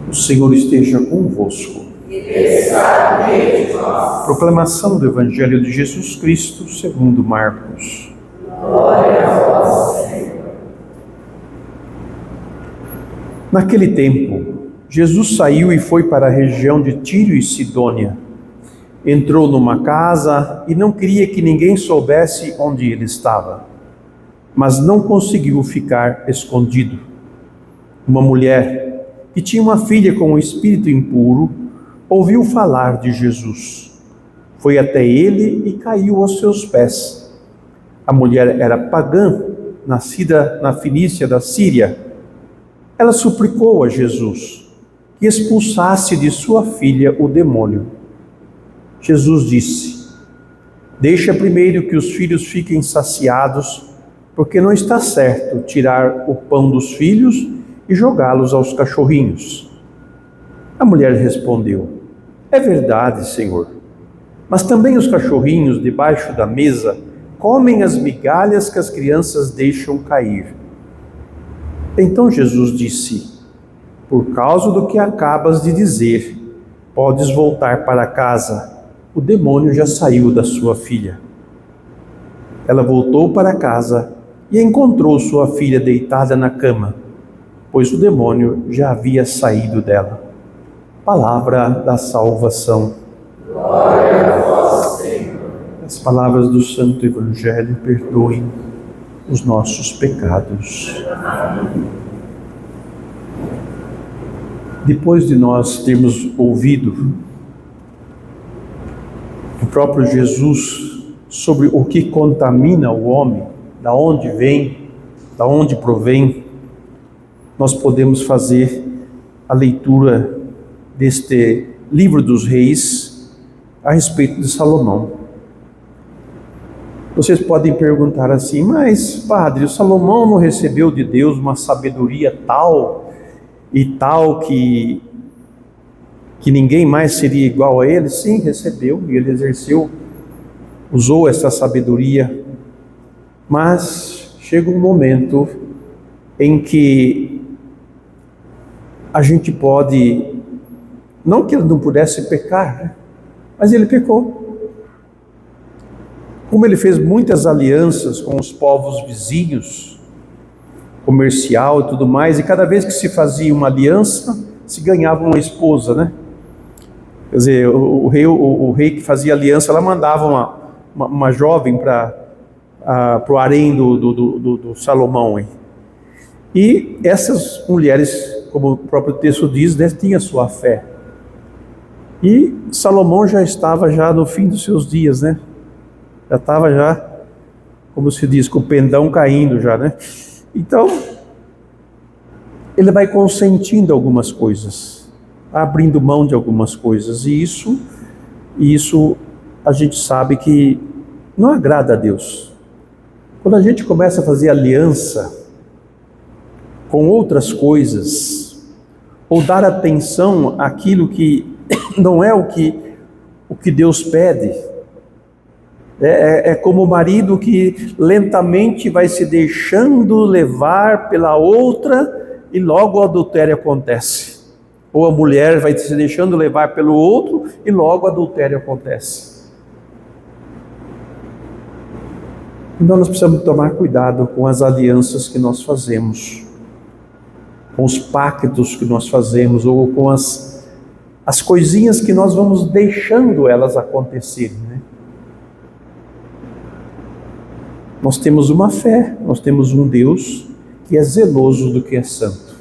O Senhor esteja convosco. Proclamação do Evangelho de Jesus Cristo segundo Marcos. Glória a vós, Senhor. Naquele tempo, Jesus saiu e foi para a região de Tiro e Sidônia. Entrou numa casa e não queria que ninguém soubesse onde ele estava, mas não conseguiu ficar escondido. Uma mulher que tinha uma filha com um espírito impuro ouviu falar de Jesus. Foi até ele e caiu aos seus pés. A mulher era pagã, nascida na Fenícia da Síria. Ela suplicou a Jesus que expulsasse de sua filha o demônio. Jesus disse: deixa primeiro que os filhos fiquem saciados, porque não está certo tirar o pão dos filhos e jogá-los aos cachorrinhos. A mulher respondeu: é verdade, Senhor, mas também os cachorrinhos debaixo da mesa comem as migalhas que as crianças deixam cair. Então Jesus disse: por causa do que acabas de dizer, podes voltar para casa, o demônio já saiu da sua filha. Ela voltou para casa e encontrou sua filha deitada na cama, pois o demônio já havia saído dela. Palavra da salvação. Glória a vós, Senhor. As palavras do Santo Evangelho perdoem os nossos pecados. Depois de nós termos ouvido o próprio Jesus sobre o que contamina o homem, da onde vem, da onde provém, nós podemos fazer a leitura deste livro dos reis a respeito de Salomão. Vocês podem perguntar assim: mas padre, o Salomão não recebeu de Deus uma sabedoria tal e tal que ninguém mais seria igual a ele? Sim, recebeu, e ele exerceu, usou essa sabedoria, mas chega um momento em que a gente pode, não que ele não pudesse pecar, né? Mas ele pecou. Como ele fez muitas alianças com os povos vizinhos, comercial e tudo mais, e cada vez que se fazia uma aliança, se ganhava uma esposa, né? Quer dizer, o rei que fazia aliança, ela mandava uma jovem para o harém do Salomão. Hein? E essas mulheres, como o próprio texto diz, né, tinham sua fé. E Salomão já estava no fim dos seus dias, né? Já estava como se diz, com o pendão caindo já, né? Então, ele vai consentindo algumas coisas, abrindo mão de algumas coisas, e isso a gente sabe que não agrada a Deus. Quando a gente começa a fazer aliança com outras coisas, ou dar atenção àquilo que não é o que Deus pede, é como o marido que lentamente vai se deixando levar pela outra e logo o adultério acontece. Ou a mulher vai se deixando levar pelo outro e logo o adultério acontece. Então nós precisamos tomar cuidado com as alianças que nós fazemos, com os pactos que nós fazemos, ou com as coisinhas que nós vamos deixando elas acontecerem, né? Nós temos uma fé, nós temos um Deus que é zeloso do que é santo,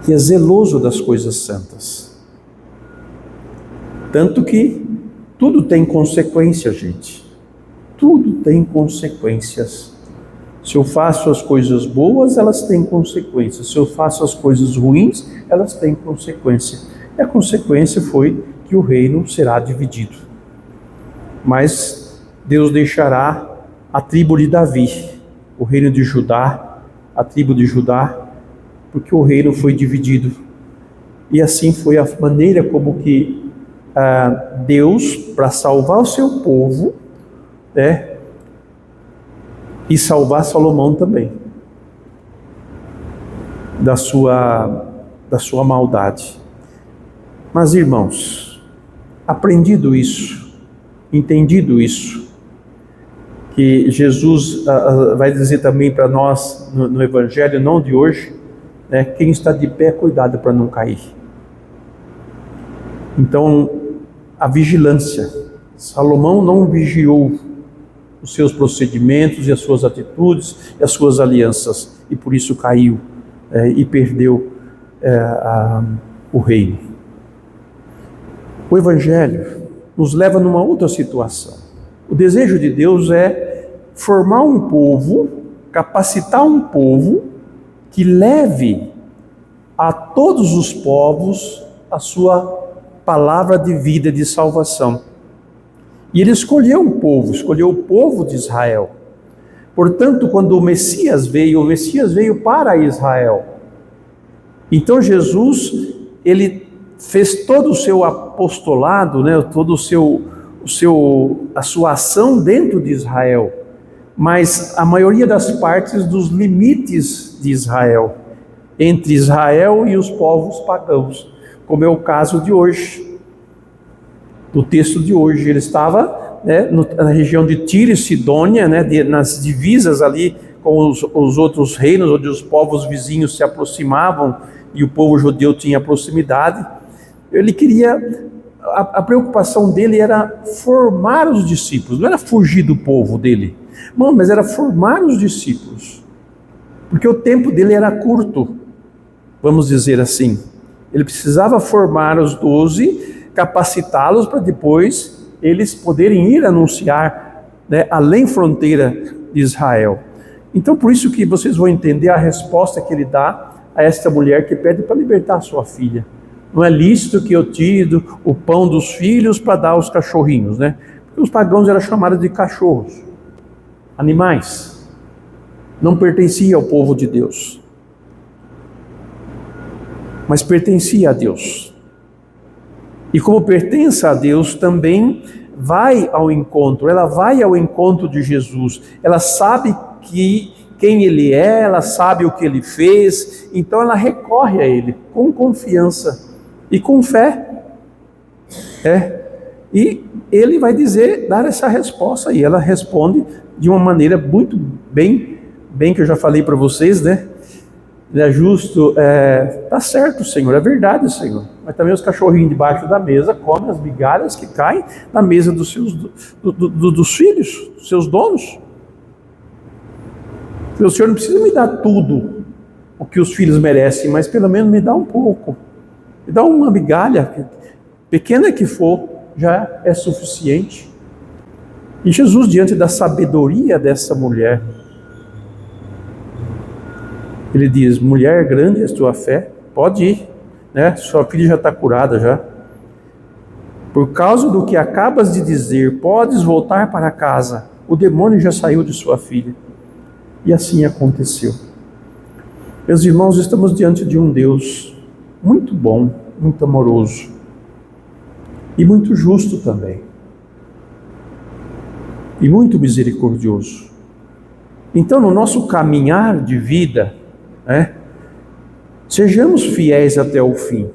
que é zeloso das coisas santas. Tanto que tudo tem consequência, gente. Tudo tem consequências. Se eu faço as coisas boas, elas têm consequências. Se eu faço as coisas ruins, elas têm consequência. E a consequência foi que o reino será dividido. Mas Deus deixará a tribo de Davi, o reino de Judá, a tribo de Judá, porque o reino foi dividido. E assim foi a maneira como que Deus, para salvar o seu povo, e salvar Salomão também. da sua maldade. Mas, irmãos, aprendido isso, entendido isso, que Jesus vai dizer também para nós no Evangelho, não de hoje, né, quem está de pé, cuidado para não cair. Então, a vigilância. Salomão não vigiou os seus procedimentos e as suas atitudes e as suas alianças, e por isso caiu e perdeu o reino. O Evangelho nos leva numa outra situação. O desejo de Deus é formar um povo, capacitar um povo que leve a todos os povos a sua palavra de vida, de salvação. E ele escolheu o povo de Israel. Portanto, quando o Messias veio para Israel. Então Jesus, ele fez todo o seu apostolado, né, todo a sua ação dentro de Israel, mas a maioria das partes dos limites de Israel, entre Israel e os povos pagãos, como é o caso de hoje. Do texto de hoje, ele estava, né, na região de Tiro e Sidônia, né, nas divisas ali com os outros reinos, onde os povos vizinhos se aproximavam e o povo judeu tinha proximidade. Ele queria, a preocupação dele era formar os discípulos, não era fugir do povo dele, não, mas era formar os discípulos, porque o tempo dele era curto, vamos dizer assim. Ele precisava formar os 12, capacitá-los para depois eles poderem ir anunciar, né, além fronteira de Israel. Então, por isso que vocês vão entender a resposta que ele dá a esta mulher que pede para libertar a sua filha. Não é lícito que eu tire o pão dos filhos para dar aos cachorrinhos, né? Porque os pagãos eram chamados de cachorros, animais. Não pertencia ao povo de Deus, mas pertencia a Deus. E como pertence a Deus, também ela vai ao encontro de Jesus. Ela sabe quem ele é, ela sabe o que ele fez, então ela recorre a ele com confiança e com fé. E ele vai dar essa resposta, e ela responde de uma maneira muito bem que eu já falei para vocês, né? Ele é justo, tá certo, Senhor, é verdade, Senhor. Mas também os cachorrinhos debaixo da mesa comem as migalhas que caem na mesa dos filhos, dos seus donos. O Senhor não precisa me dar tudo o que os filhos merecem, mas pelo menos me dá um pouco. Me dá uma migalha, pequena que for, já é suficiente. E Jesus, diante da sabedoria dessa mulher, ele diz: mulher, grande é a tua fé, pode ir, né? Sua filha já está curada já. Por causa do que acabas de dizer, podes voltar para casa. O demônio já saiu de sua filha. E assim aconteceu. Meus irmãos, estamos diante de um Deus muito bom, muito amoroso e muito justo também, e muito misericordioso. Então, no nosso caminhar de vida, sejamos fiéis até o fim.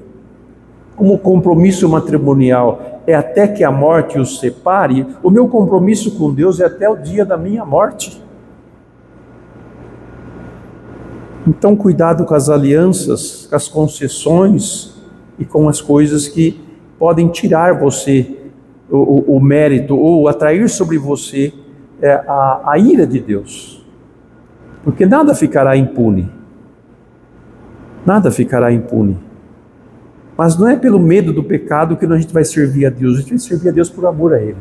Como o compromisso matrimonial é até que a morte os separe, o meu compromisso com Deus é até o dia da minha morte. Então, cuidado com as alianças, com as concessões e com as coisas que podem tirar você o mérito ou atrair sobre você a ira de Deus. Porque nada ficará impune. Nada ficará impune. Mas não é pelo medo do pecado que a gente vai servir a Deus. A gente vai servir a Deus por amor a Ele.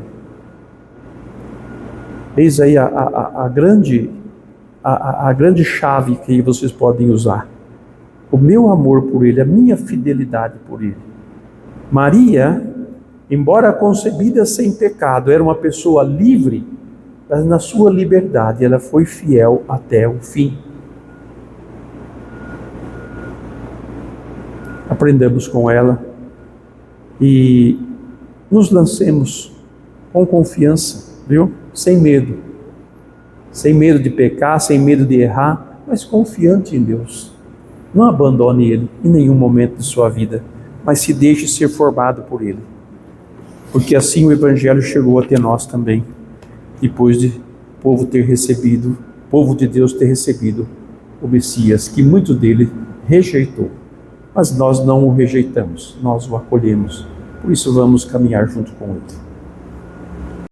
Eis aí a grande chave que vocês podem usar. O meu amor por Ele, a minha fidelidade por Ele. Maria, embora concebida sem pecado, era uma pessoa livre, mas na sua liberdade ela foi fiel até o fim. Aprendamos com ela e nos lancemos com confiança, viu? Sem medo. Sem medo de pecar, sem medo de errar, mas confiante em Deus. Não abandone ele em nenhum momento de sua vida, mas se deixe ser formado por ele. Porque assim o Evangelho chegou até nós também, depois de o povo de Deus ter recebido o Messias, que muito dele rejeitou. Mas nós não o rejeitamos, nós o acolhemos. Por isso vamos caminhar junto com ele.